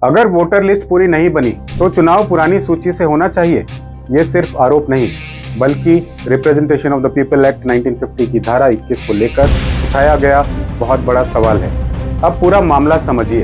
अगर voter list पूरी नहीं बनी तो चुनाव पुरानी सूची से होना चाहिए। ये सिर्फ आरोप नहीं बल्कि representation of the people act 1950 की धारा 21 को लेकर उठाया गया बहुत बड़ा सवाल है। अब पूरा मामला समझिए।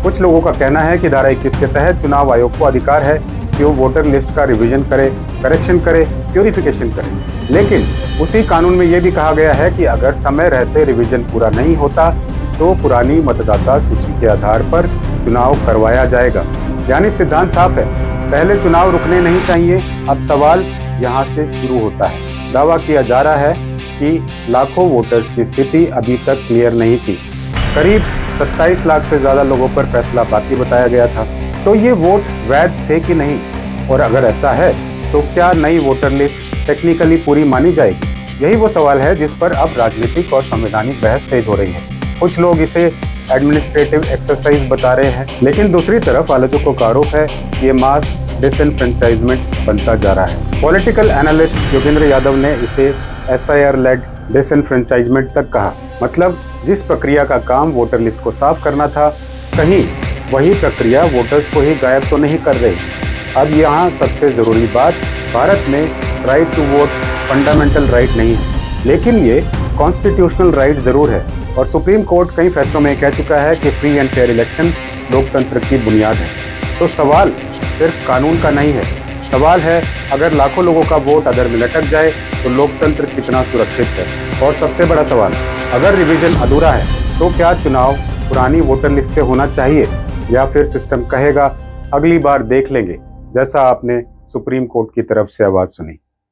कुछ लोगों का कहना है कि धारा 21 के तहत चुनाव आयोग को अधिकार है कि वो वोटर लिस्ट का रिवीजन करे, करेक्शन करे, प्यूरिफिकेशन करे। लेकिन उसी कानून में ये भी कहा गया है कि अगर समय रहते रिवीजन पूरा नहीं होता तो पुरानी मतदाता सूची के आधार पर चुनाव करवाया जाएगा। यानी सिद्धांत साफ है, पहले चुनाव रुकने नहीं चाहिए। अब सवाल यहाँ से शुरू होता है। दावा किया जा रहा है कि लाखों वोटर्स की स्थिति अभी तक क्लियर नहीं थी। करीब 27 लाख से ज्यादा लोगों पर फैसला बाकी बताया गया था। तो ये वोट वैध थे कि नहीं, और अगर ऐसा है तो क्या नई वोटर लिस्ट टेक्निकली पूरी मानी जाएगी? यही वो सवाल है जिस पर अब राजनीतिक और संवैधानिक बहस तेज हो रही है। कुछ लोग इसे एडमिनिस्ट्रेटिव एक्सरसाइज बता रहे हैं, लेकिन दूसरी तरफ आलोचकों का आरोप है कि ये मास डिसएनफ्रेंचाइजमेंट बनता जा रहा है। पॉलिटिकल एनालिस्ट योगेंद्र यादव ने इसे SIR लेड डिसएनफ्रेंचाइजमेंट तक कहा। मतलब जिस प्रक्रिया का काम वोटर लिस्ट को साफ करना था, कहीं वही प्रक्रिया वोटर्स को ही गायब तो नहीं कर रही। अब यहाँ सबसे जरूरी बात, भारत में right to vote fundamental right नहीं है, लेकिन ये कॉन्स्टिट्यूशनल राइट जरूर है। और सुप्रीम कोर्ट कई फैसलों में कह चुका है कि फ्री एंड फेयर इलेक्शन लोकतंत्र की बुनियाद है। तो सवाल सिर्फ कानून का नहीं है, सवाल है अगर लाखों लोगों का वोट अगर में लटक जाए तो लोकतंत्र कितना सुरक्षित है। और सबसे बड़ा सवाल, अगर रिवीजन अधूरा है तो क्या चुनाव पुरानी वोटर लिस्ट से होना चाहिए, या फिर सिस्टम कहेगा अगली बार देख लेंगे, जैसा आपने सुप्रीम कोर्ट की तरफ से आवाज सुनी।